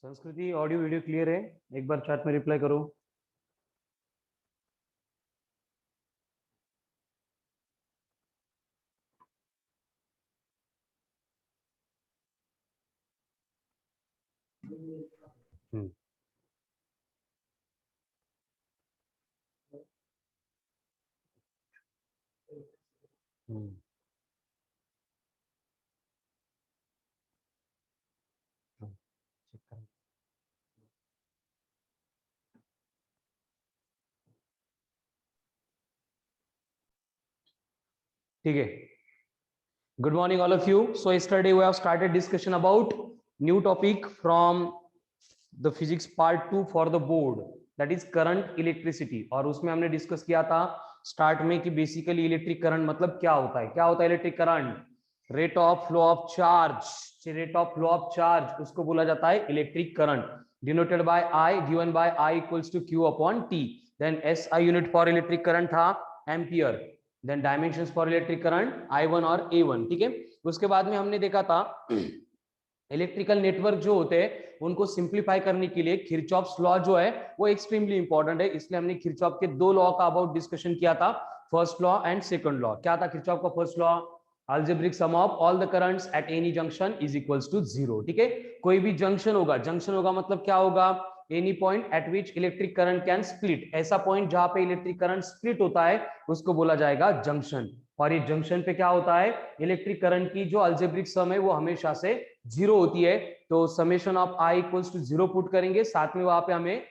संस्कृति audio video clear है? एक बार चैट में रिप्लाई करो। हम्म हम्म ठीक है। Good morning, all of you. So yesterday we have started discussion about new topic from the physics part 2 for the board, that is current electricity. और उसमें हमने डिस्कस किया था स्टार्ट में कि बेसिकली इलेक्ट्रिक करंट मतलब क्या होता है। क्या होता है electric current? Rate of flow of charge. Rate of flow of charge उसको बोला जाता है electric current, denoted by I, given by I equals to Q upon T. Then S I unit for electric current था ampere. Then dimensions for electric current I1 और A1। ठीक है। उसके बाद में हमने देखा था इलेक्ट्रिकल नेटवर्क जो होते हैं उनको सिंप्लीफाई करने के लिए किरचॉफ्स लॉ जो है वो एक्सट्रीमली इंपॉर्टेंट है, इसलिए हमने किरचॉफ के दो लॉ का अबाउट डिस्कशन किया था, first law and second law. क्या था किरचॉफ का first law? Algebraic sum of all the currents at any junction is equals to zero. ठीक है। कोई भी जंक्शन होगा, जंक्शन होगा मतलब क्या होगा? Any point eight which electric current can split. ऐसा पॉइंट जहां पे इलेक्ट्रिक करंट स्प्लिट होता है उसको बोला जाएगा जंक्शन। और ये जंक्शन पे क्या होता है? इलेक्ट्रिक करंट की जो अलजेब्रिक सम है वो हमेशा से जीरो होती है। तो summation of I equals to zero put करेंगे, साथ में वहां पे हमें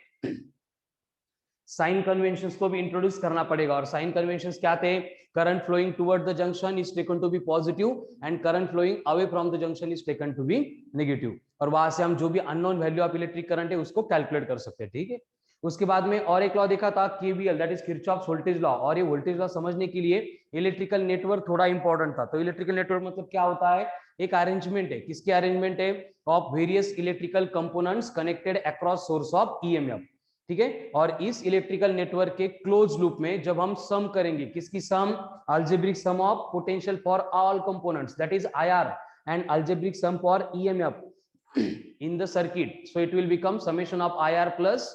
साइन कन्वेंशंस को भी इंट्रोड्यूस करना पड़ेगा। और साइन कन्वेंशंस क्या थे? Current flowing toward the junction is taken to be positive and current flowing away from the junction is taken to be negative. और वहां से हम जो भी unknown value of electric current है उसको कैलकुलेट कर सकते हैं। ठीक है। उसके बाद में और एक लॉ देखा था KVL, that is Kirchhoff's voltage law. और ये वोल्टेज लॉ समझने के लिए इलेक्ट्रिकल नेटवर्क थोड़ा इंपॉर्टेंट था। तो इलेक्ट्रिकल नेटवर्क मतलब क्या होता है? एक अरेंजमेंट है। किसकी अरेंजमेंट है? Of various electrical components connected across source of EMF. ठीक है। और इस इलेक्ट्रिकल नेटवर्क के क्लोज लूप में जब हम सम करेंगे, किसकी sum? Algebraic sum of potential for all components, that is IR, and algebraic sum for EMF in the circuit, so it will become summation of IR plus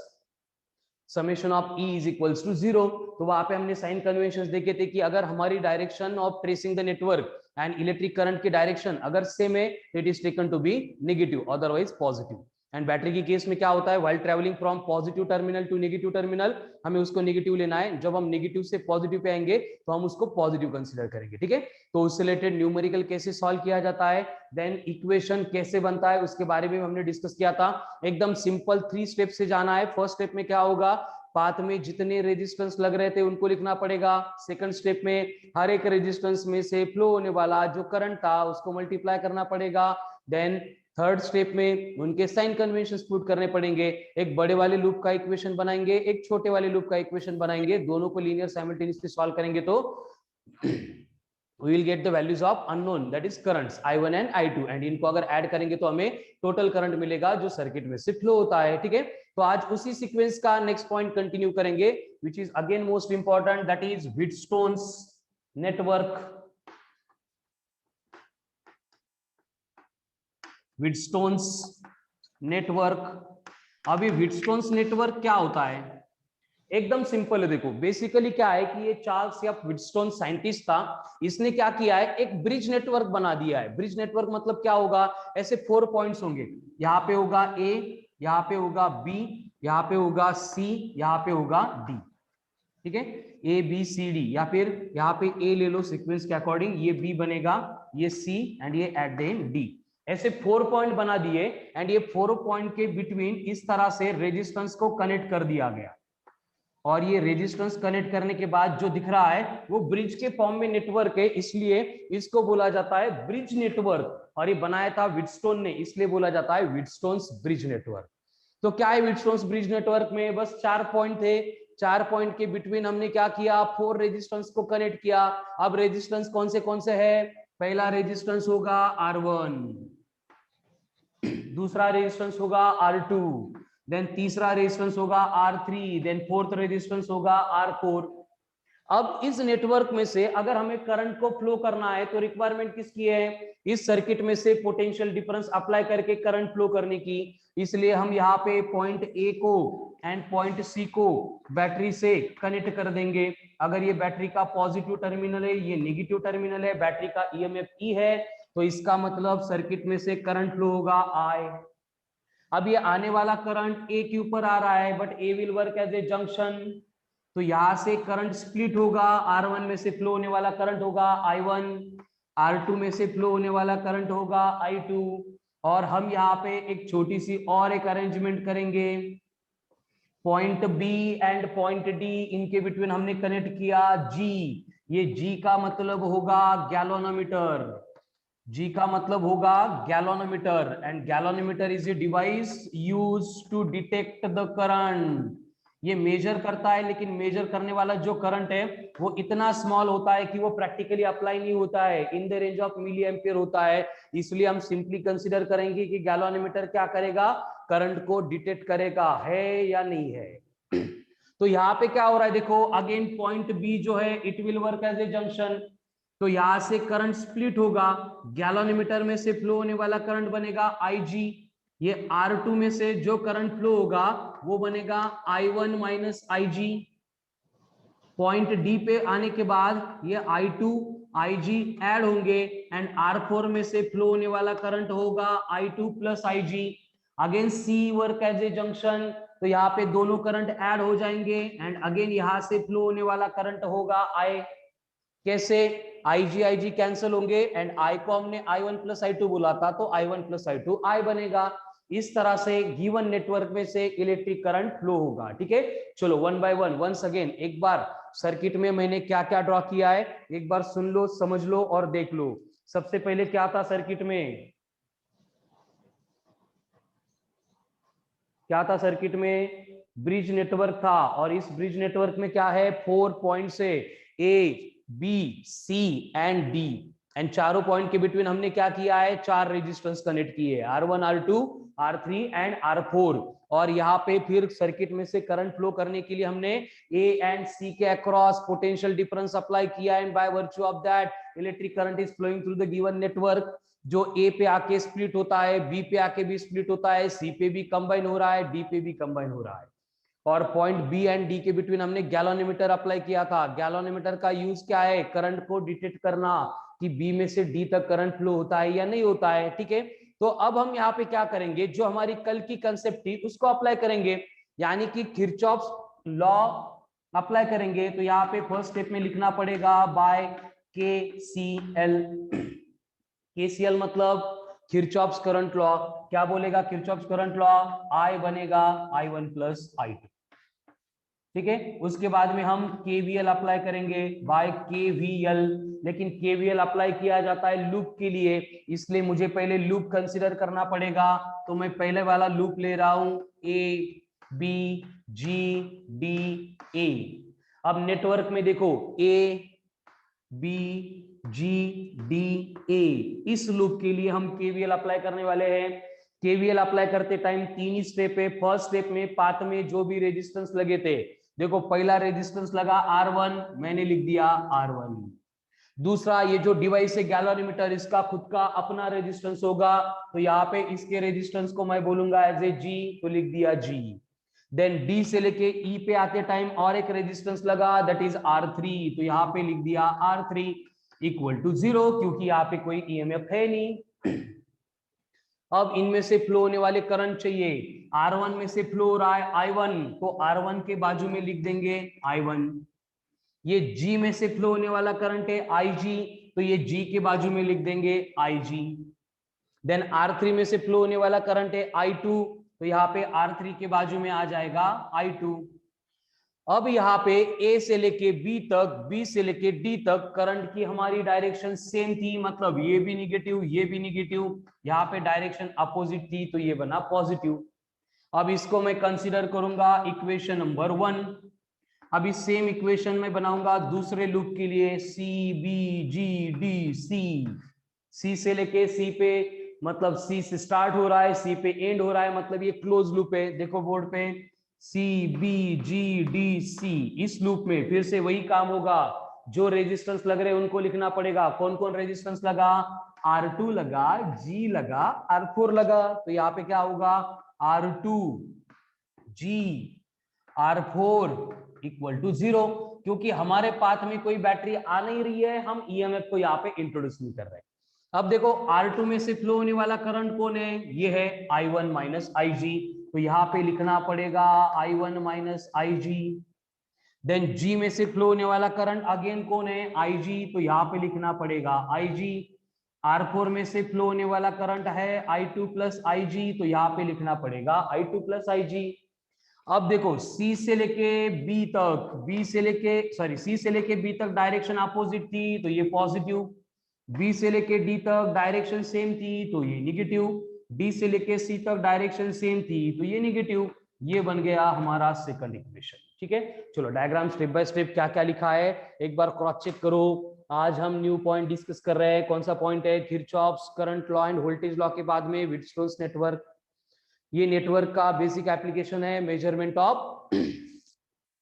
summation of E is equals to zero. तो वहां पे हमने sign conventions देखे थे कि अगर हमारी direction of tracing the network and electric current की डायरेक्शन अगर सेम है it is taken to be negative, otherwise positive. And battery की केस में क्या होता है? While travelling from positive terminal to negative terminal हमें उसको नेगेटिव लेना है। जब हम नेगेटिव से पॉजिटिव पे आएंगे तो हम उसको पॉजिटिव कंसीडर करेंगे। ठीक है। तो उससे रिलेटेड न्यूमेरिकल कैसे सॉल्व किया जाता है, देन इक्वेशन कैसे बनता है उसके बारे में हमने डिस्कस किया था। एकदम सिंपल 3 स्टेप से जाना है। फर्स्ट स्टेप में क्या होगा? पाथ में जितने रेजिस्टेंस लग रहे थे उनको लिखना पड़ेगा। सेकंड स्टेप में हर एक रेजिस्टेंस में से फ्लो होने वाला जो करंट था उसको मल्टीप्लाई करना पड़ेगा। देन थर्ड स्टेप में उनके साइन कन्वेंशंस पुट करने पड़ेंगे। एक बड़े वाले लूप का इक्वेशन बनाएंगे, एक छोटे वाले लूप का इक्वेशन बनाएंगे, दोनों को लीनियर साइमल्टेनियसली सॉल्व करेंगे तो we will get the values of unknown, that is currents I1 and I2, and इनको अगर ऐड करेंगे तो हमें टोटल करंट मिलेगा जो सर्किट में से फ्लो होता है। ठीक है। तो आज उसी सीक्वेंस का नेक्स्ट पॉइंट कंटिन्यू करेंगे, which is again most important, that is Wheatstone's network. Wheatstone's network. अभी व्हीटस्टोन्स नेटवर्क क्या होता है? एकदम सिंपल है। देखो बेसिकली क्या है कि ये चार्ल्स या व्हीटस्टोन साइंटिस्ट था, इसने क्या किया है? एक ब्रिज नेटवर्क बना दिया है। ब्रिज नेटवर्क मतलब क्या होगा? ऐसे 4 पॉइंट्स होंगे, यहाँ पे होगा ए, यहाँ पे होगा बी, यहाँ पे होगा सी, यहाँ पे होगा डी। ठीक है। ए बी सी डी, या फिर यहाँ पे ए ले लो सीक्वेंस के अकॉर्डिंग, ये बी बनेगा, ये सी, एंड ये एट द एंड डी। ऐसे 4 पॉइंट बना दिए एंड ये 4 पॉइंट के बिटवीन इस तरह से रेजिस्टेंस को कनेक्ट कर दिया गया। और ये रेजिस्टेंस कनेक्ट करने के बाद जो दिख रहा है वो ब्रिज के फॉर्म में नेटवर्क है, इसलिए इसको बोला जाता है ब्रिज नेटवर्क। और ये बनाया था व्हीटस्टोन ने, इसलिए बोला जाता है व्हीटस्टोन्स ब्रिज नेटवर्क। तो क्या है व्हीटस्टोन्स ब्रिज नेटवर्क में? बस 4 पॉइंट थे, 4 पॉइंट के बिटवीन हमने क्या किया? 4 रेजिस्टेंस को कनेक्ट किया। अब रेजिस्टेंस कौन से है? पहला रेजिस्टेंस होगा R1, दूसरा रेजिस्टेंस होगा R2, देन तीसरा रेजिस्टेंस होगा R3, देन फोर्थ रेजिस्टेंस होगा R4। अब इस नेटवर्क में से अगर हमें करंट को फ्लो करना है तो रिक्वायरमेंट किसकी है, इस सर्किट में से पोटेंशियल डिफरेंस अप्लाई करके करंट फ्लो करने की। इसलिए हम यहाँ पे पॉइंट ए को एंड पॉइंट सी को बैटरी से कनेक्ट कर देंगे। अगर ये बैटरी का पॉजिटिव टर्मिनल है, ये नेगेटिव टर्मिनल है, बैटरी का ईएमएफ ई है, तो इसका मतलब सर्किट में से करंट फ्लो होगा आई। अब ये आने वाला करंट ए के ऊपर आ रहा है, but A will work as a junction, तो यहां से करंट स्प्लिट होगा। R1 में से फ्लो होने वाला करंट होगा I1, R2 में से फ्लो होने वाला करंट होगा I2। और हम यहाँ पे एक छोटी सी और एक अरेंजमेंट करेंगे, point B and point D, इनके बिटवीन हमने कनेक्ट किया G। ये G का मतलब होगा गैलोनोमीटर, G का मतलब होगा galvanometer, and galvanometer is a device used to detect the current. ये मेजर करता है, लेकिन मेजर करने वाला जो करंट है वो इतना स्मॉल होता है कि वो प्रैक्टिकली अप्लाई नहीं होता है, in the range of milli ampere होता है। इसलिए हम सिंपली कंसीडर करेंगे कि गैलोनोमीटर क्या करेगा, करंट को डिटेक्ट करेगा है या नहीं है। तो यहाँ पे क्या हो रहा है देखो, अगेन पॉइंट बी जो है it will work as a junction, तो यहां से करंट स्प्लिट होगा। गैलोनोमीटर में से फ्लो होने वाला करंट बनेगा IG, ये R2 में से जो करंट फ्लो होगा वो बनेगा I1 minus IG। Point D पे आने के बाद ये I2 IG ऐड होंगे, एंड R4 में से फ्लो होने वाला करंट होगा I2 plus IG। Again C work as a junction, तो यहाँ पे दोनों करंट ऐड हो जाएंगे, एंड अगेन यहाँ से फ्लो होने वाला करंट होगा I। कैसे, IG कैंसिल होंगे, एंड I को हमने I1 प्लस I2 बोला था, तो I1 प्लस I2 I बनेगा। इस तरह से गिवन नेटवर्क में से इलेक्ट्रिक करंट फ्लो होगा। ठीक है, चलो one by one, once again एक बार सर्किट में मैंने क्या क्या ड्रॉ किया है एक बार सुन लो, समझ लो और देख लो। सबसे पहले क्या था सर्किट में, क्या था सर्किट में, ब्रिज नेटवर्क था, और इस ब्रिज नेटवर्क में क्या है, 4 पॉइंट्स है, A B C and D, and चारों पॉइंट के बिटवीन हमने क्या किया है, 4 रेजिस्टेंस कनेक्ट किए, R1 R2 R3 and R4। और यहाँ पे फिर सर्किट में से करंट फ्लो करने के लिए हमने A एंड C के अक्रॉस पोटेंशियल डिफरेंस अप्लाई किया, and by virtue of that electric current is flowing through the given network, जो A पे आके स्प्लिट होता है, B पे आके भी स्प्लिट होता है, C पे भी कंबाइन हो रहा है, D पे भी कंबाइन हो रहा है। और पॉइंट बी एंड डी के बिटवीन हमने गैलोनोमीटर अप्लाई किया था। गैलोनोमीटर का यूज क्या है, करंट को डिटेक्ट करना कि बी में से डी तक करंट फ्लो होता है या नहीं होता है। ठीक है, तो अब हम यहाँ पे क्या करेंगे, जो हमारी कल की कंसेप्ट थी उसको अप्लाई करेंगे, यानी कि किरचॉफ्स लॉ अप्लाई करेंगे। तो यहाँ पे फर्स्ट स्टेप में लिखना पड़ेगा बाय KCL। KCL मतलब किरचॉफ्स करंट लॉ। क्या बोलेगा किरचॉफ्स करंट लॉ, I बनेगा I1 प्लस I2। ठीक है, उसके बाद में हम KVL अप्लाई करेंगे बाय KVL, लेकिन KVL अप्लाई किया जाता है लूप के लिए, इसलिए मुझे पहले लूप कंसीडर करना पड़ेगा। तो मैं पहले वाला लूप ले रहा हूं A B G D A। अब नेटवर्क में देखो A B G D A, इस लूप के लिए हम KVL अप्लाई करने वाले हैं। KVL अप्लाई करते टाइम 3 ही स्टेप है। फर्स्ट स्टेप में पाथ में जो भी रेजिस्टेंस लगे थे, देखो पहला रेजिस्टेंस लगा R1, मैंने लिख दिया R1। दूसरा, ये जो डिवाइस है गैलोरीमीटर, इसका खुद का अपना रेजिस्टेंस होगा, तो यहाँ पे इसके रेजिस्टेंस को मैं बोलूंगा एज ए G, तो लिख दिया G। देन D से लेके E पे आते टाइम और एक रेजिस्टेंस लगा, दैट इज R3, तो यहाँ पे लिख दिया R3 इक्वल टू 0, क्योंकि यहाँ पे कोई EMF है नहीं। अब इनमें से फ्लो होने वाले करंट चाहिए, R1 में से फ्लो हो रहा है I1, तो R1 के बाजू में लिख देंगे I1। ये G में से फ्लो होने वाला करंट है IG, तो ये G के बाजू में लिख देंगे IG। देन R3 में से फ्लो होने वाला करंट है I2, तो यहाँ पे R3 के बाजू में आ जाएगा I2। अब यहाँ पे A से लेके B तक, B से लेके D तक करंट की हमारी डायरेक्शन सेम थी, मतलब ये भी निगेटिव ये भी निगेटिव, यहाँ पे डायरेक्शन अपोजिट थी, तो ये बना पॉजिटिव। अब इसको मैं कंसीडर करूंगा इक्वेशन नंबर 1। अभी सेम इक्वेशन में बनाऊंगा दूसरे लूप के लिए, C B G D C। C से लेके C पे मतलब सी से स्टार्ट हो रहा है, सी पे एंड हो रहा है, मतलब ये क्लोज लूप है। देखो बोर्ड पे C B G D C, इस लूप में फिर से वही काम होगा, जो रेजिस्टेंस लग रहे हैं उनको लिखना पड़ेगा। कौन कौन रेजिस्टेंस लगा, R2 लगा, G लगा, R4 लगा। तो यहाँ पे क्या होगा, R2 G R4 equal to 0, क्योंकि हमारे पाथ में कोई बैटरी आ नहीं रही है, हम ईएमएफ को यहाँ पे इंट्रोड्यूस नहीं कर रहे हैं। अब देखो R2 में से फ्लो होने वाला करंट कौन है, ये है I1 माइनस IG, तो यहाँ पे लिखना पड़ेगा I1 minus IG। Then G में से फ्लो होने वाला करंट अगेन कौन है, IG, तो यहाँ पे लिखना पड़ेगा IG। R4 में से फ्लो होने वाला करंट है I2 प्लस IG, तो यहाँ पे लिखना पड़ेगा I2 प्लस IG। अब देखो C से लेके B तक, C से लेके B तक डायरेक्शन अपोजिट थी, तो ये पॉजिटिव। B से लेके D तक डायरेक्शन सेम थी, तो ये निगेटिव। D से लेके C तक डायरेक्शन सेम थी, तो ये निगेटिव। ये बन गया हमारा सेकंड इक्वेशन। ठीक है, चलो डायग्राम स्टेप बाय स्टेप क्या क्या लिखा है एक बार क्रॉस चेक करो। आज हम न्यू पॉइंट डिस्कस कर रहे हैं। कौन सा पॉइंट है, Kirchhoff's current law end voltage law के बाद में व्हीटस्टोन्स नेटवर्क। ये नेटवर्क का बेसिक एप्लीकेशन है, मेजरमेंट ऑफ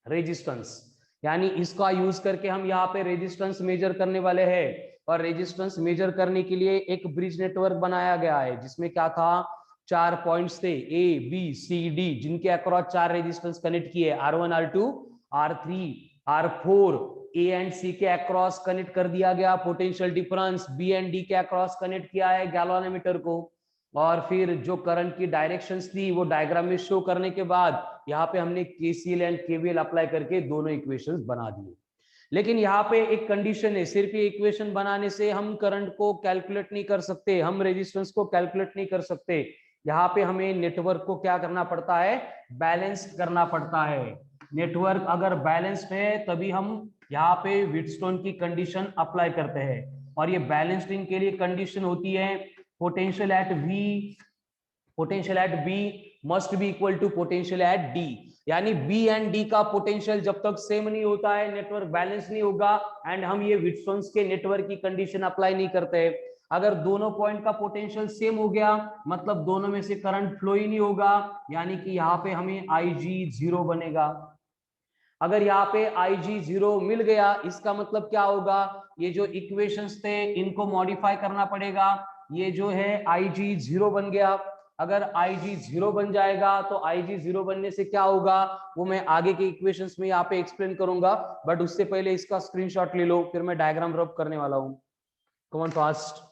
रेजिस्टेंस, यानी इसका यूज करके हम यहाँ पे रेजिस्टेंस मेजर करने वाले हैं। और रेजिस्टेंस मेजर करने के लिए एक ब्रिज नेटवर्क बनाया गया है, जिसमें क्या था, 4 पॉइंट्स थे ABCD, जिनके अक्रॉस 4 रेजिस्टेंस कनेक्ट किए, R1 R2 R3 R4। A and C के अक्रॉस कनेक्ट कर दिया गया potential difference, B and D के अक्रॉस कनेक्ट किया है गैल्वानोमीटर को। और फिर जो करंट की डायरेक्शंस थी वो डायग्राम में शो करने के बाद यहाँ पे हमने KCL एंड KVL अप्लाई करके दोनों इक्वेशंस बना दिए। लेकिन यहाँ पे एक कंडीशन है, सिर्फ ये इक्वेशन बनाने से हम करंट को कैलकुलेट नहीं कर सकते, हम रेजिस्टेंस को कैलकुलेट नहीं कर सकते। यहाँ पे हमें नेटवर्क को क्या करना पड़ता है, बैलेंस करना पड़ता है। नेटवर्क अगर बैलेंस्ड है तभी हम यहाँ पे व्हीटस्टोन की कंडीशन अप्लाई करते हैं। और ये बैलेंसिंग के लिए कंडीशन होती है, potential at B must be equal to potential at D, यानी B एंड D का पोटेंशियल जब तक सेम नहीं होता है नेटवर्क बैलेंस नहीं होगा। एंड हम ये व्हीटस्टोन्स के नेटवर्क की कंडीशन अप्लाई नहीं करते। अगर दोनों पॉइंट का पोटेंशियल सेम हो गया मतलब दोनों में से करंट फ्लो ही नहीं होगा, यानी कि यहाँ पे हमें IG 0 बनेगा। अगर यहाँ पे IG 0 मिल गया इसका मतलब क्या होगा, ये जो इक्वेशंस थे इनको मॉडिफाई करना पड़ेगा। ये जो है IG 0 बन गया। अगर IG 0 बन जाएगा तो IG 0 बनने से क्या होगा वो मैं आगे के इक्वेशंस में यहाँ पे एक्सप्लेन करूंगा, बट उससे पहले इसका स्क्रीनशॉट ले लो, फिर मैं डायग्राम रब करने वाला हूं। Come on fast.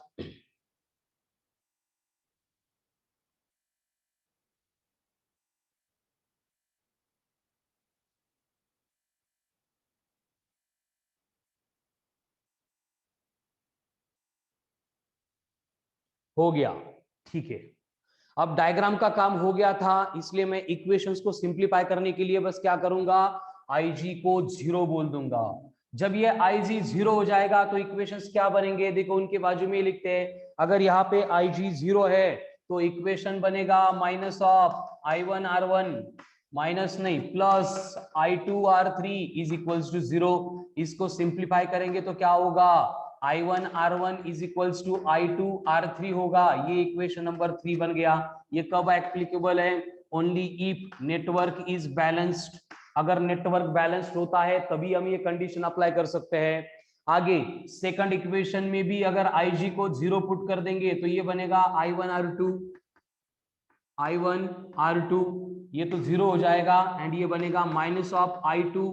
हो गया, ठीक है। अब डायग्राम का काम हो गया था, इसलिए मैं इक्वेशंस को सिंप्लीफाई करने के लिए बस क्या करूंगा, IG को 0 बोल दूंगा। जब ये IG 0 हो जाएगा तो इक्वेशंस क्या बनेंगे, देखो उनके बाजू में लिखते हैं। अगर यहाँ पे IG 0 है तो इक्वेशन बनेगा minus of I1 R1 minus नहीं plus I2 R3 is equals to 0। इसको सिंप्लीफाई करेंगे तो क्या होगा, I1 R1 is equals to I2 R3 होगा। ये इक्वेशन नंबर 3 बन गया। ये कब एप्लीकेबल है, only if network is balanced. अगर नेटवर्क बैलेंस्ड होता है तभी हम ये कंडीशन अप्लाई कर सकते हैं। आगे सेकंड इक्वेशन में भी अगर IG को 0 पुट कर देंगे तो ये बनेगा I1 R2 ये तो 0 हो जाएगा एंड ये बनेगा minus of I2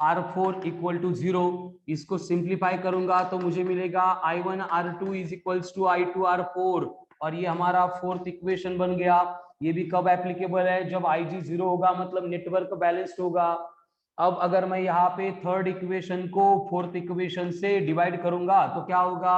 R4 equal to 0। इसको सिंप्लीफाई करूंगा तो मुझे मिलेगा I1 R2 is equals to I2 R4, और ये हमारा फोर्थ इक्वेशन बन गया। ये भी कब एप्लीकेबल है, जब IG 0 होगा मतलब नेटवर्क बैलेंस्ड होगा। अब अगर मैं यहाँ पे थर्ड इक्वेशन को फोर्थ इक्वेशन से डिवाइड करूंगा तो क्या होगा,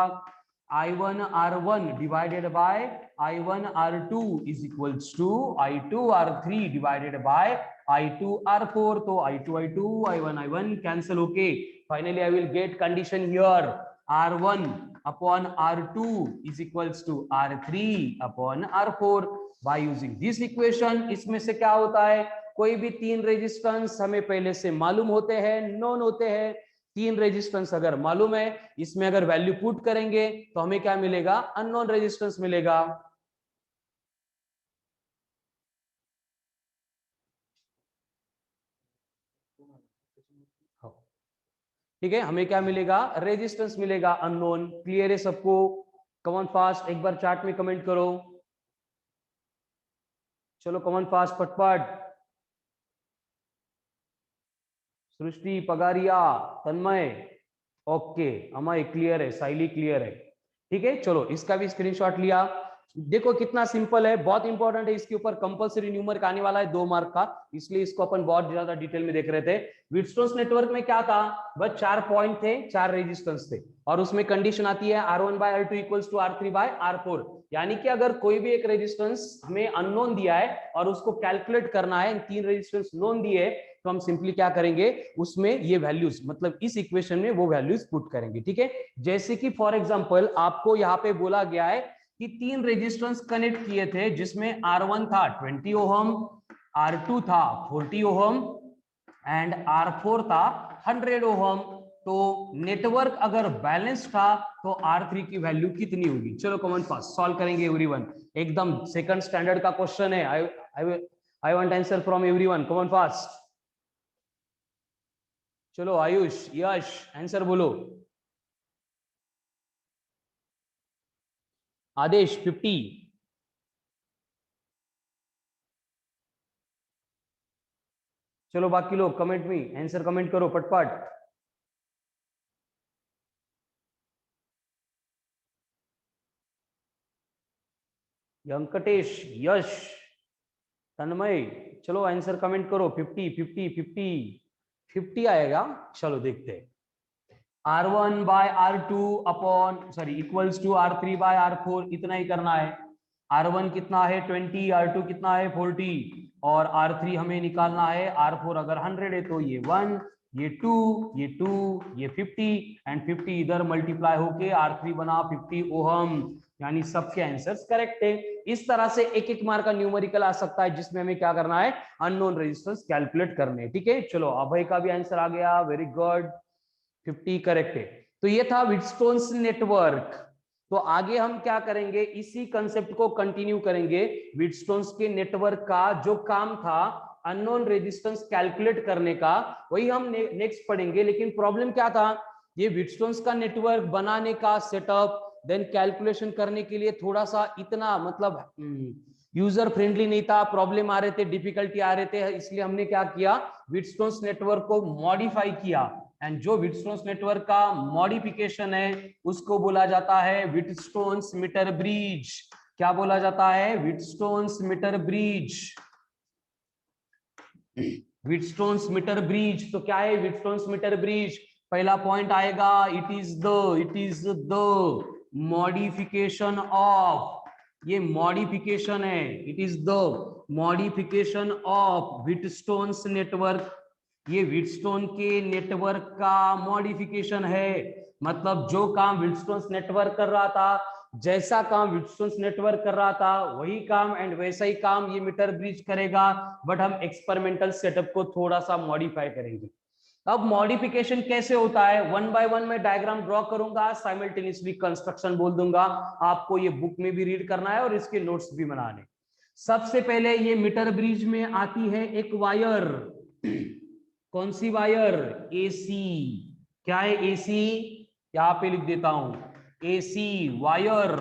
I1 R1 divided by I1 R2 is equals to I2 R3 divided by I2 R4। तो I2 I1 कैंसिल होके finally I will get condition here R1 upon R2 is equals to R3 upon R4 by using this equation. इसमें से क्या होता है, कोई भी 3 resistance हमें पहले से मालूम होते हैं, नोन होते हैं। 3 रेजिस्टेंस अगर मालूम है, इसमें अगर वैल्यू पुट करेंगे तो हमें क्या मिलेगा, अननोन रेजिस्टेंस मिलेगा। ठीक है, हमें क्या मिलेगा, रेजिस्टेंस मिलेगा अननोन। क्लियर है सबको? कमन फास्ट, एक बार चार्ट में कमेंट करो। चलो कमन फास्ट फटफट। सृष्टि, पगारिया, तन्मय, ओके, अमय क्लियर है, साइली क्लियर है। ठीक है, चलो इसका भी स्क्रीनशॉट लिया। देखो कितना सिंपल है, बहुत इंपॉर्टेंट है। इसके ऊपर कंपलसरी न्यूमेरिक आने वाला है 2 मार्क का, इसलिए इसको अपन बहुत ज्यादा डिटेल में देख रहे थे। व्हीटस्टोन्स नेटवर्क में क्या था, बस 4 पॉइंट थे, 4 रेजिस्टेंस थे, और उसमें कंडीशन आती है R1/R2 इक्वल्स टू R3/R4। यानी कि अगर कोई भी एक रेजिस्टेंस हमें अननोन दिया है और उसको कैलकुलेट करना है, 3 रेजिस्टेंस नोन दिए, तो हम सिंपली क्या करेंगे, उसमें ये वैल्यूज, मतलब इस इक्वेशन में वो वैल्यूज पुट करेंगे। ठीक है, जैसे कि फॉर एग्जांपल आपको यहाँ पे बोला गया है कि 3 रेजिस्टेंस कनेक्ट किए थे, जिसमें R1 था 20 ओहम, R2 था 40 ओहम एंड R4 था 100 ओहम। तो नेटवर्क अगर बैलेंस था तो R3 की वैल्यू कितनी होगी? चलो कमेंट फास्ट सॉल्व करेंगे एवरीवन, एकदम सेकंड स्टैंडर्ड का क्वेश्चन है। I want answer from everyone, comment fast. चलो आयुष, यश, आंसर बोलो। आदेश 50, चलो बाकी लोग कमेंट में आंसर कमेंट करो पटपट। वेंकटेश, यश, तन्मय, चलो आंसर कमेंट करो। 50 50 50 50 आएगा। चलो देखते हैं। R1/R2 upon sorry equals to R3/R4, इतना ही करना है। R1 कितना है 20, R2 कितना है 40, और R3 हमें निकालना है। R4 अगर 100 है तो ये 1, ये 2, ये 2, ये 50 एंड 50 इधर मल्टीप्लाई होके R3 बना 50 ओहम। यानी सबके आंसर्स करेक्ट है। इस तरह से एक एक मार्क का न्यूमेरिकल आ सकता है, जिसमें हमें क्या करना है, अननोन रेजिस्टेंस कैलकुलेट करने हैं। ठीक है, चलो अभय का भी आंसर आ गया, वेरी गुड, 50 करेक्ट है। तो ये था व्हीटस्टोन्स नेटवर्क। तो आगे हम क्या करेंगे, इसी कंसेप्ट को कंटिन्यू करेंगे। व्हीटस्टोन्स के नेटवर्क का जो काम था अननोन रेजिस्टेंस कैलकुलेट करने का, वही हम नेक्स्ट पढ़ेंगे। लेकिन प्रॉब्लम क्या था, ये व्हीटस्टोन्स का नेटवर्क बनाने का सेटअप, देन कैलकुलेशन करने के लिए थोड़ा सा इतना मतलब यूजर फ्रेंडली नहीं था, प्रॉब्लम आ रहे थे, डिफिकल्टी आ रहे थे। इसलिए हमने क्या किया, व्हीटस्टोन्स नेटवर्क को मॉडिफाई किया। एंड जो व्हीटस्टोन्स नेटवर्क का मॉडिफिकेशन है उसको बोला जाता है व्हीटस्टोन्स मीटर ब्रिज। क्या बोला जाता है? Wheatstone's meter bridge. Wheatstone's meter bridge, तो क्या है व्हीटस्टोन्स मीटर ब्रिज? पहला पॉइंट आएगा, it is the modification of, ये मॉडिफिकेशन है, it is the modification of Wheatstone's network. ये व्हीटस्टोन के नेटवर्क का मॉडिफिकेशन है। मतलब जो काम व्हीटस्टोन्स नेटवर्क कर रहा था, जैसा काम व्हीटस्टोन्स नेटवर्क कर रहा था वही काम एंड वैसा ही काम ये मीटर ब्रिज करेगा, बट हम एक्सपेरिमेंटल सेटअप को थोड़ा सा मॉडिफाई करेंगे। अब मॉडिफिकेशन कैसे होता है, 1 बाय 1 मैं डायग्राम ड्रॉ करूंगा, साइमल्टेनियसली कंस्ट्रक्शन बोल दूंगा। आपको ये बुक में भी रीड करना है और इसके नोट्स भी बनाने। सबसे पहले ये मीटर ब्रिज में आती है एक वायर। कौन सी वायर? एसी। क्या है एसी? यहां पे लिख देता हूं, AC wire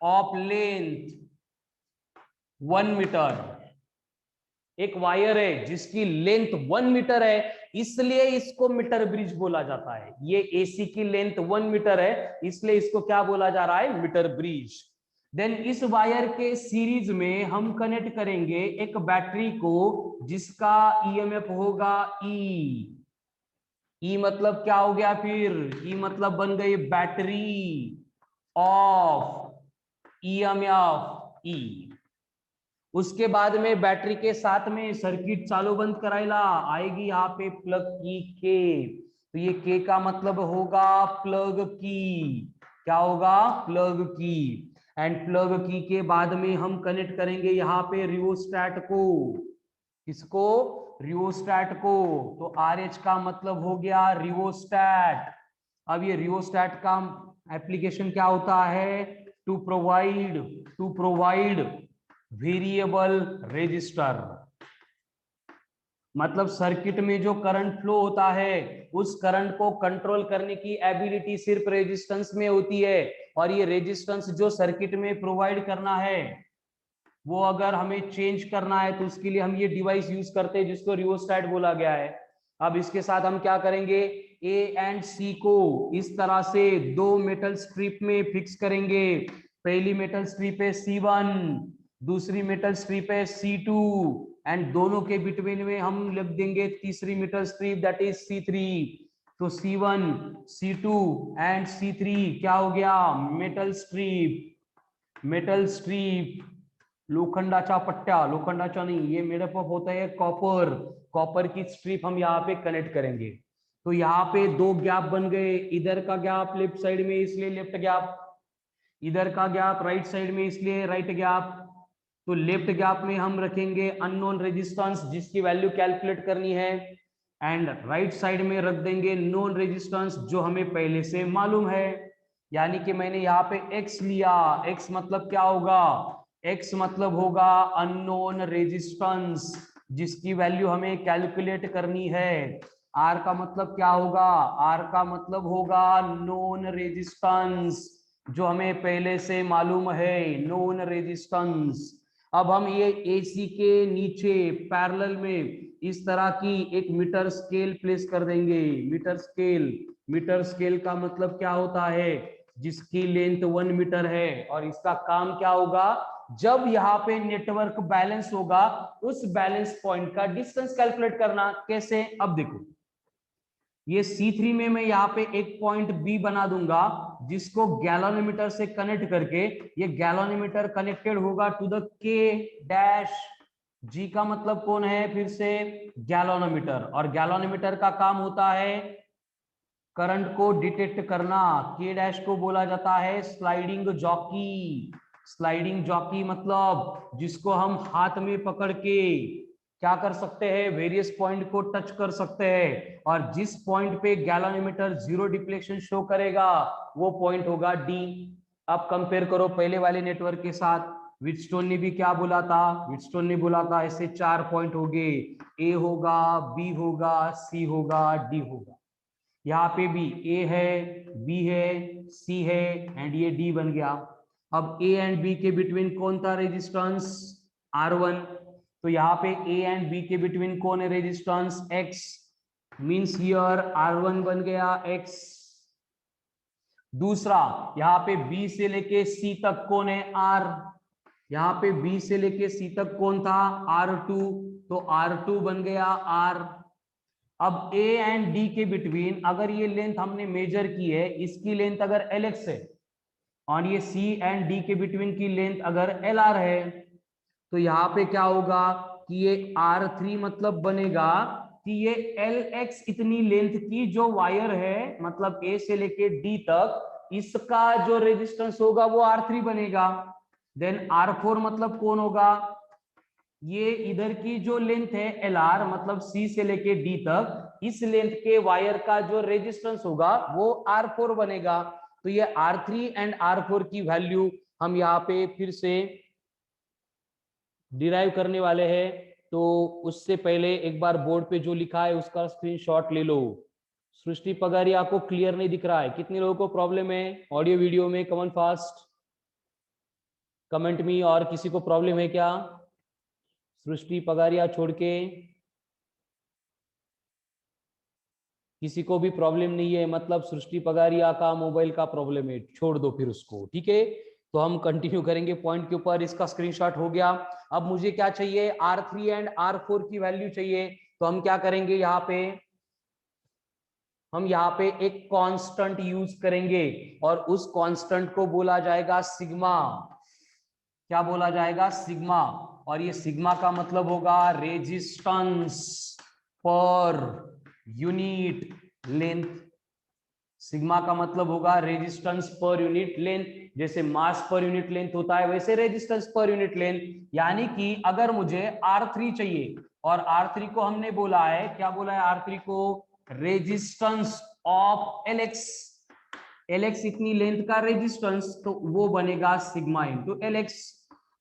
of length 1 metre. एक वायर है जिसकी लेंथ 1 मीटर है, इसलिए इसको मीटर ब्रिज बोला जाता है। ये एसी की लेंथ 1 मीटर है, इसलिए इसको क्या बोला जा रहा है? Metre bridge. देन इस वायर के सीरीज में हम कनेक्ट करेंगे एक बैटरी को, जिसका ईएमएफ होगा ई। ई मतलब क्या हो गया फिर? ई मतलब बन गई बैटरी ऑफ ईएमएफ ई। उसके बाद में बैटरी के साथ में सर्किट चालू बंद कराइला आएगी यहाँ पे प्लग की के। तो ये के का मतलब होगा प्लग की। क्या होगा? प्लग की। एंड प्लग की के बाद में हम कनेक्ट करेंगे यहाँ पे रियोस्टैट को। किसको? रियोस्टैट को। तो आर एच का मतलब हो गया रियोस्टैट। अब ये रियोस्टैट का एप्लीकेशन क्या होता है? To provide variable resistor. मतलब सर्किट में जो करंट फ्लो होता है उस करंट को कंट्रोल करने की एबिलिटी सिर्फ रेजिस्टेंस में होती है, और ये रेजिस्टेंस जो सर्किट में प्रोवाइड करना है वो अगर हमें चेंज करना है तो उसके लिए हम ये डिवाइस यूज करते हैं जिसको रियोस्टैट बोला गया है। अब इसके साथ हम क्या करेंगे, ए एंड सी को इस तरह से दो मेटल स्ट्रिप में फिक्स करेंगे। पहली मेटल स्ट्रिप है C1, दूसरी मेटल स्ट्रिप है C2, एंड दोनों के बिटवीन में हम लिख देंगे तीसरी metal strip that is C3। तो C1, C2 एंड C3 क्या हो गया, मेटल स्ट्रिप। मेटल स्ट्रिप लोखंडाचा पट्टा, लोखंडाचा नहीं, ये मेडअप ऑफ होता है कॉपर, कॉपर की स्ट्रिप हम यहाँ पे कनेक्ट करेंगे। तो यहाँ पे दो गैप बन गए, इधर का गैप लेफ्ट साइड में इसलिए लेफ्ट गैप, इधर का गैप राइट साइड में इसलिए राइट गैप। तो लेफ्ट गैप में हम रखेंगे अननोन रेजिस्टेंस जिसकी वैल्यू कैलकुलेट करनी है, एंड राइट साइड में रख देंगे नोन रेजिस्टेंस जो हमें पहले से मालूम है। यानी कि मैंने यहाँ पे x लिया, x मतलब क्या होगा, x मतलब होगा अननोन रेजिस्टेंस जिसकी वैल्यू हमें कैलकुलेट करनी है। r का मतलब क्या होगा, r का मतलब होगा नोन रेजिस्टेंस जो हमें पहले से मालूम है, नोन रेजिस्टेंस। अब हम ये AC के नीचे पैरेलल में इस तरह की एक मीटर स्केल प्लेस कर देंगे। मीटर स्केल, मीटर स्केल का मतलब क्या होता है, जिसकी लेंथ 1 मीटर है, और इसका काम क्या होगा, जब यहाँ पे नेटवर्क बैलेंस होगा उस बैलेंस पॉइंट का डिस्टेंस कैलकुलेट करना। कैसे, अब देखो ये C3 में मैं यहाँ पे एक पॉइंट B बना दूंगा जिसको गैलोनोमीटर से कनेक्ट करके, ये गैलोनोमीटर कनेक्टेड होगा to the K dash. G का मतलब कौन है, फिर से गैलोनोमीटर, और गैलोनोमीटर का काम होता है करंट को डिटेक्ट करना। K डैश को बोला जाता है स्लाइडिंग जॉकी। स्लाइडिंग जॉकी मतलब जिसको हम हाथ में पकड़ के क्या कर सकते हैं, वेरियस पॉइंट को टच कर सकते हैं, और जिस पॉइंट पे गैलोनोमीटर जीरो डिफ्लेक्शन शो करेगा वो पॉइंट होगा D। अब कंपेयर करो पहले वाले नेटवर्क के साथ, व्हीटस्टोन ने भी क्या बोला था, व्हीटस्टोन ने बोला था ऐसे 4 पॉइंट हो गए, A होगा, B होगा, C होगा, D होगा। यहाँ पे भी A है, B है, C है, एंड ये D बन गया। अब A एंड B के बिटवीन कौन था रेजिस्टेंस, R1। तो यहाँ पे A एंड B के बिटवीन कौन है resistance, X, means here R1 बन गया X। दूसरा यहाँ पे B से लेके C तक कौन है, R। यहाँ पे B से लेके C तक कौन था, R2, तो R2 बन गया R। अब A एंड D के बिटवीन अगर ये लेंथ हमने मेजर की है, इसकी लेंथ अगर LX है, और ये C एंड D के बिटवीन की लेंथ अगर LR है, तो यहाँ पे क्या होगा कि ये R3 मतलब बनेगा कि ये LX इतनी लेंथ की जो वायर है, मतलब A से लेके D तक, इसका जो रेजिस्टेंस होगा वो R3 बनेगा। देन R4 मतलब कौन होगा, ये इधर की जो लेंथ है LR मतलब C से लेके D तक, इस लेंथ के वायर का जो रेजिस्टेंस होगा वो R4 बनेगा। तो ये R3 एंड R4 की वैल्यू हम यहाँ पे फिर से डिराइव करने वाले हैं। तो उससे पहले एक बार बोर्ड पे जो लिखा है उसका स्क्रीनशॉट ले लो। सृष्टि पगारिया को क्लियर नहीं दिख रहा है, कितने लोगों को प्रॉब्लम है ऑडियो वीडियो में, कमेंट फास्ट, कमेंट में। और किसी को प्रॉब्लम है क्या, सृष्टि पगारिया छोड़ के किसी को भी प्रॉब्लम नहीं है, मतलब सृष्टि पगारिया का मोबाइल का प्रॉब्लम है, छोड़ दो फिर उसको, ठीक है। तो हम कंटिन्यू करेंगे पॉइंट के ऊपर। इसका स्क्रीनशॉट हो गया। अब मुझे क्या चाहिए, R3 एंड R4 की वैल्यू चाहिए। तो हम क्या करेंगे, यहाँ पे हम यहाँ पे एक कांस्टेंट यूज करेंगे, और उस कांस्टेंट को बोला जाएगा सिग्मा। क्या बोला जाएगा, सिग्मा। और ये सिग्मा का मतलब होगा resistance per unit length. Sigma का मतलब होगा रेजिस्टेंस पर यूनिट लेंथ, जैसे मास पर यूनिट लेंथ होता है वैसे रेजिस्टेंस पर यूनिट लेंथ। यानी कि अगर मुझे R3 चाहिए, और R3 को हमने बोला है, क्या बोला है R3 को, रेजिस्टेंस ऑफ LX। LX इतनी लेंथ का रेजिस्टेंस, तो वो बनेगा सिग्मा इंटू LX।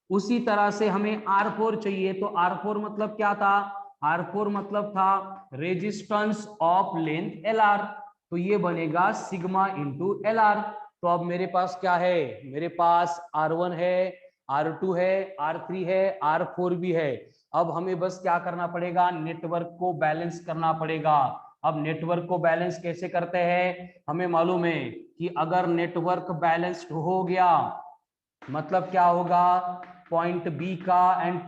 उसी तरह से हमें R4 चाहिए, तो R4 मतलब क्या था, R4 मतलब था रेजिस्टेंस ऑफ लेंथ LR, तो ये बनेगा सिग्मा इंटू LR। तो अब मेरे पास क्या है, मेरे पास R1 है, R2 है, R3 है, R4 भी है। अब हमें बस क्या करना पड़ेगा, नेटवर्क को बैलेंस करना पड़ेगा। अब नेटवर्क को बैलेंस कैसे करते हैं, हमें मालूम है कि अगर नेटवर्क बैलेंस्ड हो गया मतलब क्या होगा, पॉइंट बी का एंड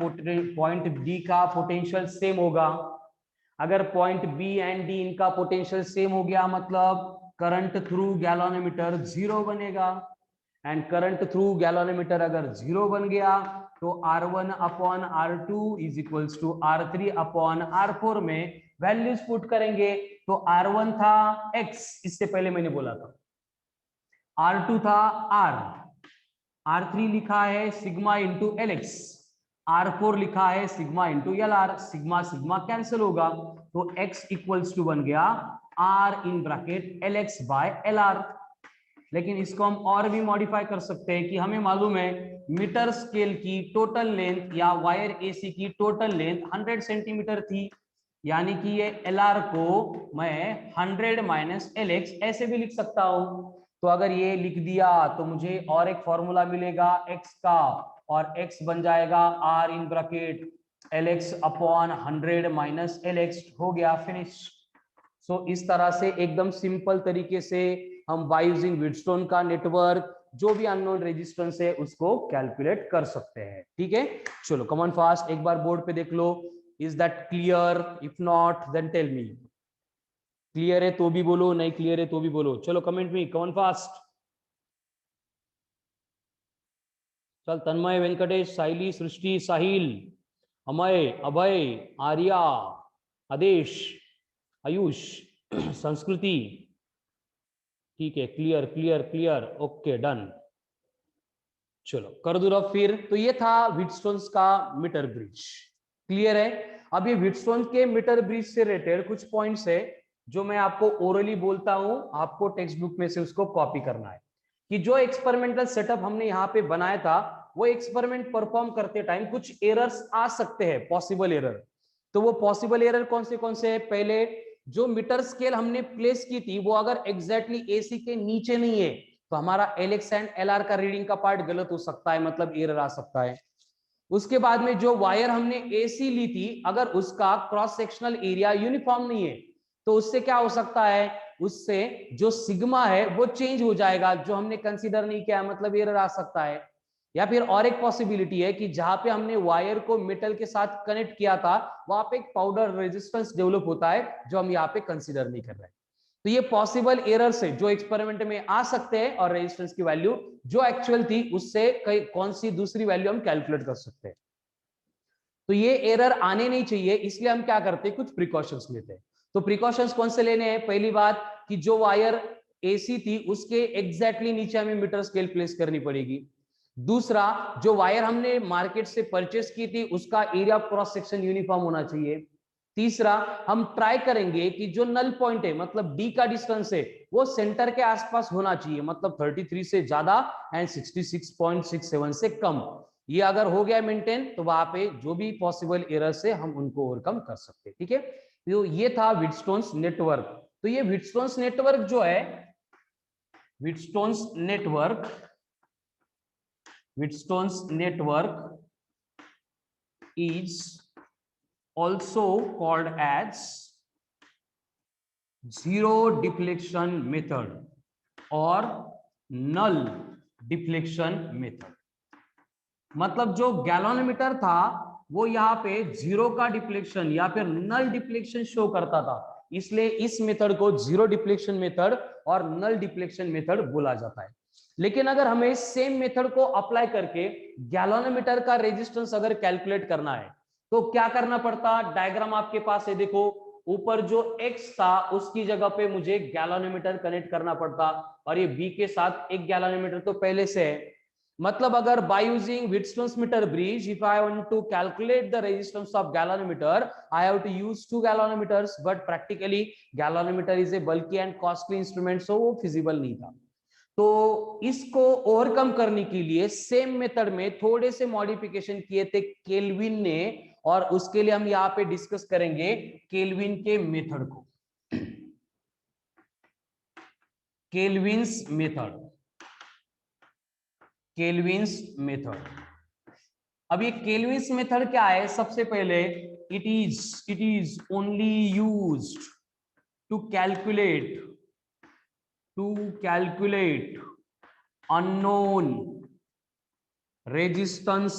पॉइंट डी का पोटेंशियल सेम होगा। अगर पॉइंट बी एंड डी इनका पोटेंशियल सेम हो गया मतलब करंट थ्रू गैल्वेनोमीटर जीरो बनेगा। एंड करंट थ्रू गैल्वेनोमीटर अगर जीरो बन गया तो R1 upon R2 is equals to R3 upon R4 में वैल्यूज पुट करेंगे। तो R1 था X, इससे पहले मैंने बोला था, R2 था R, R3 लिखा है सिग्मा इंटू LX, R4 लिखा है sigma into LR। Sigma sigma cancel होगा तो X इक्वल्स टू बन गया R in bracket LX by LR। लेकिन इसको हम और भी मॉडिफाई कर सकते हैं कि हमें मालूम है मीटर स्केल की टोटल लेंथ या वायर AC की टोटल लेंथ 100 सेंटीमीटर थी, यानी कि ये LR को मैं 100 माइनस LX ऐसे भी लिख सकता हूं। तो अगर ये लिख दिया तो मुझे और एक फॉर्मूला मिलेगा X का, और X बन जाएगा R in bracket LX upon 100 minus LX, हो गया फिनिश। सो इस तरह से एकदम सिंपल तरीके से हम बाय यूजिंग व्हीटस्टोन का नेटवर्क जो भी अननोन रेजिस्टेंस है उसको कैलकुलेट कर सकते हैं। ठीक है, चलो कम ऑन फास्ट, एक बार बोर्ड पे देख लो। Is that clear? If not then tell me. Clear है तो भी बोलो, नहीं क्लियर है तो भी बोलो। चलो कमेंट में, कम ऑन फास्ट। चल, तन्मय, वेंकटेश, साइली, सृष्टि, साहिल, अमय, अभय, आर्या, आदेश, आयुष, संस्कृति, ठीक है, clear clear clear, okay done. चलो कर दो रब फिर। तो ये था व्हीटस्टोन्स का मीटर ब्रिज, क्लियर है। अब ये व्हीटस्टोन के मीटर ब्रिज से रिलेटेड कुछ पॉइंट्स है जो मैं आपको ओरली बोलता हूं, आपको टेक्स्ट बुक में से उसको कॉपी करना है कि जो एक्सपेरिमेंटल सेटअप हमने यहाँ पे बनाया था वो एक्सपेरिमेंट परफॉर्म करते टाइम कुछ एरर्स आ सकते हैं, पॉसिबल एरर। तो वो पॉसिबल एरर कौन से है, पहले जो मीटर स्केल हमने प्लेस की थी वो अगर एग्जैक्टली AC के नीचे नहीं है तो हमारा LX एंड LR का रीडिंग का पार्ट गलत हो सकता है, मतलब एरर आ सकता है। उसके बाद में जो वायर हमने AC ली थी अगर उसका क्रॉस सेक्शनल एरिया यूनिफॉर्म नहीं है तो उससे क्या हो सकता है, उससे जो सिग्मा है वो चेंज हो जाएगा जो हमने कंसीडर नहीं किया, मतलब एरर आ सकता है। या फिर और एक पॉसिबिलिटी है कि जहां पे हमने वायर को मेटल के साथ कनेक्ट किया था वहां पे एक पाउडर रेजिस्टेंस डेवलप होता है जो हम यहाँ पे कंसीडर नहीं कर रहे हैं। तो ये पॉसिबल एरर्स है जो एक्सपेरिमेंट में आ सकते हैं और रेजिस्टेंस की वैल्यू जो एक्चुअल थी उससे कौन सी दूसरी वैल्यू हम कैलकुलेट कर सकते हैं। तो ये एरर आने नहीं चाहिए, इसलिए हम क्या करते हैं, कुछ प्रिकॉशंस लेते हैं। तो प्रिकॉशंस कौन से लेने हैं, पहली बात कि जो वायर AC थी उसके एग्जैक्टली नीचे हमें मीटर स्केल प्लेस करनी पड़ेगी। दूसरा, जो वायर हमने मार्केट से परचेस की थी उसका एरिया क्रॉस सेक्शन यूनिफॉर्म होना चाहिए। तीसरा, हम ट्राई करेंगे कि जो नल पॉइंट है मतलब D का डिस्टेंस है वो सेंटर के आसपास होना चाहिए, मतलब 33 से ज्यादा एंड 66.67 से कम। ये अगर हो गया मेंटेन तो वहां पे जो भी पॉसिबल एरर से हम उनको ओवरकम कर सकते हैं। ठीक है, तो ये था व्हीटस्टोन्स नेटवर्क। तो ये व्हीटस्टोन्स नेटवर्क जो है, Wheatstone's network is also called as zero deflection method और null deflection method। मतलब जो गैल्वेनोमीटर था वो यहाँ पे जीरो का डिफ्लेक्शन या फिर नल डिफ्लेक्शन शो करता था, इसलिए इस मेथड को जीरो डिफ्लेक्शन मेथड और नल डिफ्लेक्शन मेथड बोला जाता है। लेकिन अगर हमें सेम मेथड को अप्लाई करके गैल्वेनोमीटर का रेजिस्टेंस अगर कैलकुलेट करना है तो क्या करना पड़ता, डायग्राम आपके पास है देखो, ऊपर जो X था उसकी जगह पे मुझे गैल्वेनोमीटर कनेक्ट करना पड़ता और ये B के साथ एक गैल्वेनोमीटर तो पहले से है। मतलब अगर by using Wheatstone's meter bridge, if I want to calculate the resistance of galvanometer, I have to use two galvanometers, but practically galvanometer is a bulky and costly instrument, so वो feasible नहीं था। तो इसको overcome करने के लिए same method में थोड़े से मॉडिफिकेशन किए थे केल्विन ने और उसके लिए हम यहाँ पे डिस्कस करेंगे केल्विन के मेथड को, केल्विन्स मेथड, केल्विन्स मेथड। अब ये केल्विन्स मेथड क्या है? सबसे पहले it is only used to calculate unknown resistance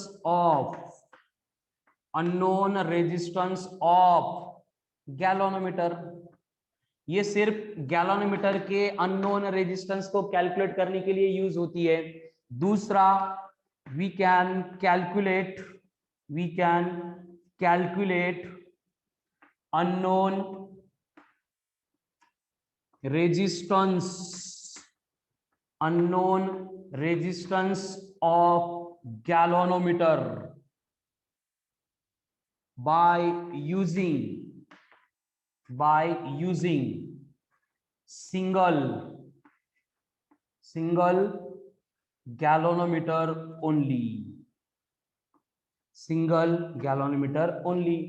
of galvanometer. ये सिर्फ गैलोनोमीटर के अननोन रेजिस्टेंस को कैलकुलेट करने के लिए यूज होती है। दूसरा, we can calculate unknown resistance of galvanometer by using single galvanometer only।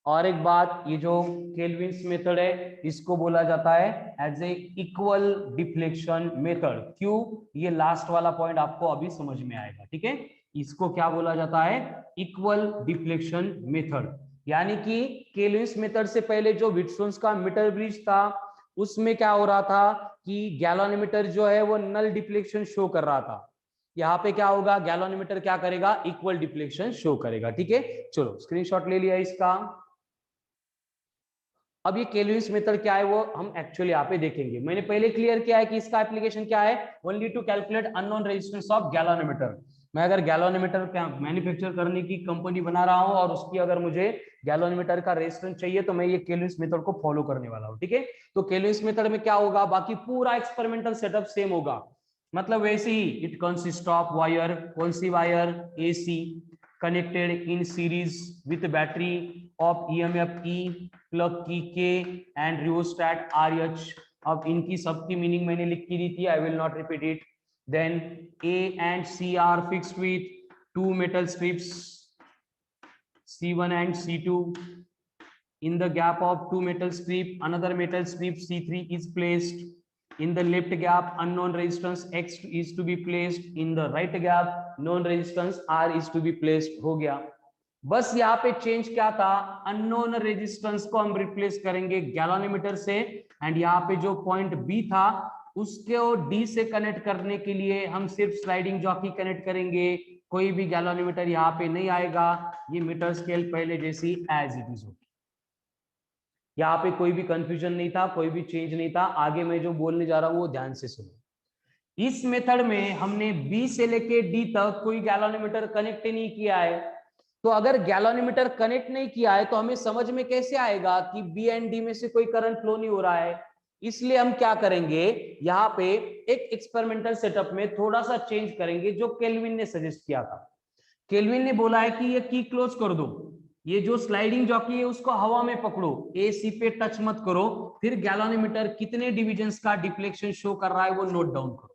और एक बात, ये जो केल्विन्स मेथड है इसको बोला जाता है as a equal deflection method. क्यों? ये लास्ट वाला पॉइंट आपको अभी समझ में आएगा, ठीक है। इसको क्या बोला जाता है? Equal deflection method. यानी कि केल्विन्स मेथड से पहले जो व्हिटस्टोन्स का मीटर ब्रिज था उसमें क्या हो रहा था कि गैलोनोमीटर जो है वो नल डिफ्लेक्शन शो कर रहा था। यहाँ पे क्या होगा? गैलोनोमीटर क्या करेगा? इक्वल डिफ्लेक्शन शो करेगा, ठीक है। चलो स्क्रीनशॉट ले लिया इसका। अब ये केल्विन्स मेथड क्या है वो हम एक्चुअली यहाँ पे देखेंगे। मैंने पहले क्लियर किया है कि इसका एप्लीकेशन क्या है, only to calculate unknown resistance of galvanometer. मैं अगर गैलोनोमीटर मैन्युफैक्चर करने की कंपनी बना रहा हूं और उसकी अगर मुझे गैलोनोमीटर का रेजिस्टेंस चाहिए तो मैं ये केल्विन्स मेथड को फॉलो करने वाला हूं, ठीक है। तो केल्विन्स मेथड में क्या होगा? बाकी पूरा एक्सपेरिमेंटल सेटअप सेम होगा, मतलब वैसे ही। इट कंसिस्ट ऑफ वायर, कौन सी wire? AC connected in series with battery of EMF E, plug की K and rheostat RH। अब इनकी सबकी मीनिंग मैंने लिख के दी थी, I will not repeat it। Then A and C are fixed with two metal strips C1 and C2। In the gap of two metal strip, another metal strip C3 is placed। In the left gap, unknown resistance X is to be placed। In the right gap, known resistance R is to be placed। हो गया। बस यहाँ पे change क्या था? Unknown resistance को हम replace करेंगे गैलोनोमीटर से, एंड यहाँ पे जो पॉइंट बी था उसको डी से कनेक्ट करने के लिए हम सिर्फ स्लाइडिंग जॉकी कनेक्ट करेंगे। कोई भी गैलोनोमीटर यहाँ पे नहीं आएगा। ये मीटर स्केल पहले जैसी एज इट इज होगी। यहाँ पे कोई भी कंफ्यूजन नहीं था, कोई भी चेंज नहीं था। आगे मैं जो बोलने जा रहा हूं वो ध्यान से सुनो। इस मेथड में हमने बी से लेके डी तक कोई गैलोनोमीटर कनेक्ट नहीं किया है। तो अगर गैलोनोमीटर कनेक्ट नहीं किया है तो हमें समझ में कैसे आएगा कि बी एंड डी में से कोई करंट फ्लो नहीं हो रहा है? इसलिए हम क्या करेंगे, यहाँ पे एक एक्सपेरिमेंटल सेटअप में थोड़ा सा चेंज करेंगे जो केल्विन ने सजेस्ट किया था। केल्विन ने बोला है कि ये की क्लोज कर दो, ये जो स्लाइडिंग जॉकी है उसको हवा में पकड़ो, AC पे टच मत करो, फिर गैलोनोमीटर कितने डिविजन्स का डिफ्लेक्शन शो कर रहा है वो नोट डाउन करो।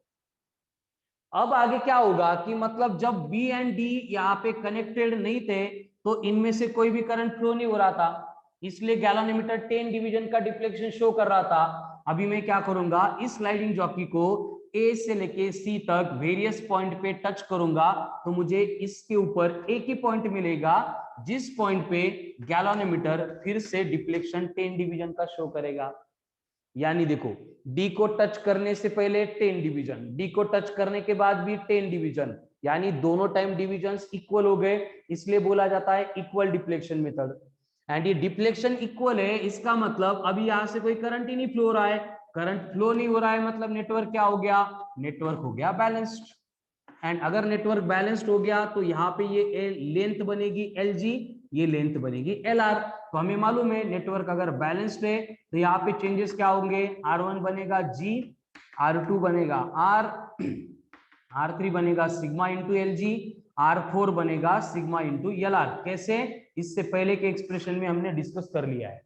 अब आगे क्या होगा कि मतलब जब B एंड D यहाँ पे कनेक्टेड नहीं थे तो इनमें से कोई भी करंट फ्लो नहीं हो रहा था, इसलिए गैलोनोमीटर 10 डिवीजन का डिफ्लेक्शन शो कर रहा था। अभी मैं क्या करूंगा, इस स्लाइडिंग जॉकी को A से लेके C तक वेरियस पॉइंट पे टच करूंगा तो मुझे इसके ऊपर एक ही पॉइंट मिलेगा जिस पॉइंट पे गैलोनोमीटर फिर से डिफ्लेक्शन 10 डिवीजन का शो करेगा। यानी देखो, डी को टच करने से पहले 10 डिवीजन, डी को टच करने के बाद भी 10 डिवीजन, यानी दोनों टाइम डिविजन्स इक्वल हो गए, इसलिए बोला जाता है इक्वल डिफ्लेक्शन मेथड। एंड ये डिफ्लेक्शन इक्वल है, इसका मतलब अभी यहां से कोई करंट ही नहीं फ्लो हो रहा है। करंट फ्लो नहीं हो रहा है मतलब नेटवर्क क्या हो गया? नेटवर्क हो गया बैलेंस्ड। एंड अगर नेटवर्क बैलेंस्ड हो गया तो यहाँ पे ये लेंथ बनेगी LG, ये लेंथ बनेगी LR। तो हमें मालूम है नेटवर्क अगर बैलेंस्ड है तो यहाँ पे चेंजेस क्या होंगे? R1 बनेगा G, R2 बनेगा R, R3 बनेगा सिग्मा इंटू LG, R4 बनेगा सिग्मा इंटू LR। कैसे? इससे पहले के एक्सप्रेशन में हमने डिस्कस कर लिया है।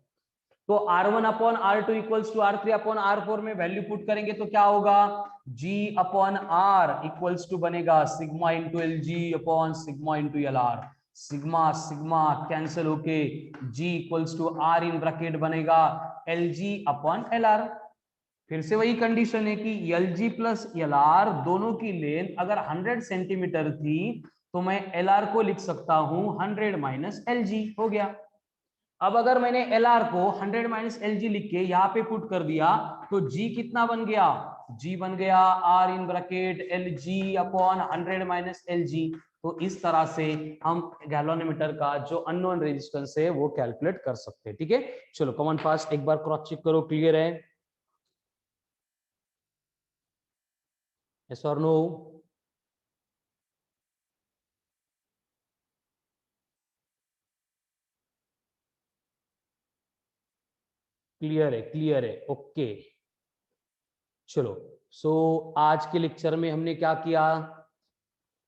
तो R1 upon R2 equals to R3 upon R4 में वैल्यू पुट करेंगे तो क्या होगा? G upon R equals to बनेगा sigma into LG upon sigma into LR। Sigma sigma cancel होके G equals to R in bracket बनेगा LG upon LR। फिर से वही कंडीशन है कि LG प्लस LR दोनों की लेंथ अगर 100 सेंटीमीटर थी तो मैं LR को लिख सकता हूं 100 माइनस LG। हो गया। अब अगर मैंने LR को 100 माइनस LG लिख के यहाँ पे पुट कर दिया तो G कितना बन गया, G बन गया R in bracket LG upon 100 minus LG। तो इस तरह से हम गैल्वेनोमीटर का जो अननोन रेजिस्टेंस है वो कैलकुलेट कर सकते हैं। ठीक है, चलो कॉमन फास्ट एक बार क्रॉस चेक करो, क्लियर है? यस और नो? क्लियर है, क्लियर है, ओके। चलो, सो आज के लेक्चर में हमने क्या किया,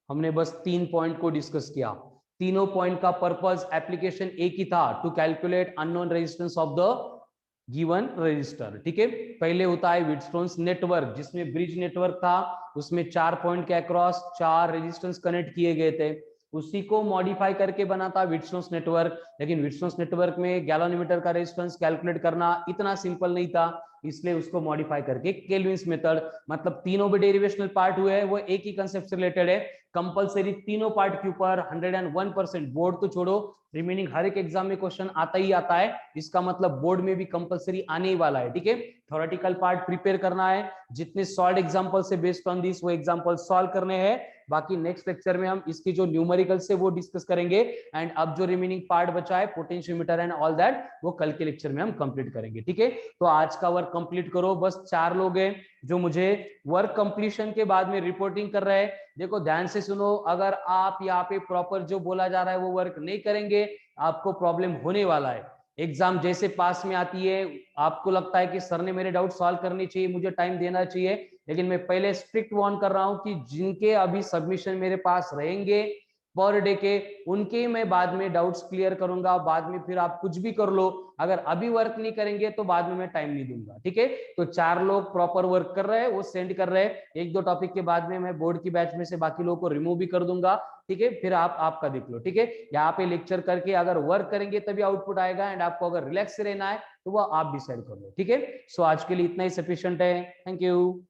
हमने बस 3 पॉइंट को डिस्कस किया। तीनों पॉइंट का पर्पस एप्लीकेशन एक ही था, to calculate unknown resistance of the given resistor. ठीक है, पहले होता है व्हीटस्टोन्स नेटवर्क, जिसमें ब्रिज नेटवर्क था, उसमें 4 पॉइंट के अक्रॉस 4 रेजिस्टेंस कनेक्ट किए गए थे, उसी को मॉडिफाई करके बना था व्हीटस्टोन्स नेटवर्क। लेकिन व्हीटस्टोन्स नेटवर्क में गैल्वेनोमीटर का रेजिस्टेंस कैलकुलेट करना इतना सिंपल नहीं था, इसलिए उसको मॉडिफाई करके केल्विन्स मेथड, मतलब तीनों भी डेरिवेशनल पार्ट हुए हैं वो एक ही कंसेप्ट से रिलेटेड है। कंपलसरी तीनों पार्ट के ऊपर 101%, बोर्ड तो छोड़ो रिमेनिंग हर एक एग्जाम में क्वेश्चन आता ही आता है, इसका मतलब बोर्ड में भी कंपलसरी आने ही वाला है। ठीक है, थ्योरेटिकल पार्ट प्रिपेयर करना है, जितने सॉल्व एग्जांपल से बेस्ड ऑन दिस वो एग्जांपल सॉल्व करने हैं। बाकी नेक्स्ट लेक्चर में हम इसकी जो न्यूमेरिकल से वो डिस्कस करेंगे, एंड अब जो रिमेनिंग पार्ट बचा है पोटेंशियोमीटर एंड ऑल दैट वो कल के लेक्चर में हम कंप्लीट करेंगे। ठीक है, तो आज का वर्क कंप्लीट करो। बस 4 लोग हैं जो मुझे वर्क कंप्लीशन के बाद में रिपोर्टिंग कर रहे हैं। देखो ध्यान से सुनो, अगर आप यहाँ पे प्रॉपर जो बोला जा रहा है वो वर्क नहीं करेंगे आपको प्रॉब्लम होने वाला है। एग्जाम जैसे पास में आती है आपको लगता है कि सर ने मेरे डाउट सॉल्व करनी चाहिए, मुझे टाइम देना चाहिए, लेकिन मैं पहले स्ट्रिक्ट वार्न कर रहा हूं कि जिनके अभी सबमिशन मेरे पास रहेंगे पर डे के, उनके मैं बाद में डाउट्स क्लियर करूंगा। बाद में फिर आप कुछ भी कर लो, अगर अभी वर्क नहीं करेंगे तो बाद में मैं टाइम नहीं दूंगा। ठीक है, तो 4 लोग प्रॉपर वर्क कर रहे हैं, वो सेंड कर रहे हैं। 1-2 टॉपिक के बाद में मैं बोर्ड की बैच में से बाकी लोगों को रिमूव भी कर दूंगा। ठीक है, फिर आप आपका देख लो। ठीक है, यहाँ पे लेक्चर करके अगर वर्क करेंगे तभी आउटपुट आएगा, एंड आपको अगर रिलैक्स रहना है तो वो आप डिसाइड कर लो। ठीक है, सो आज के लिए इतना ही सफिशिएंट है। Thank you.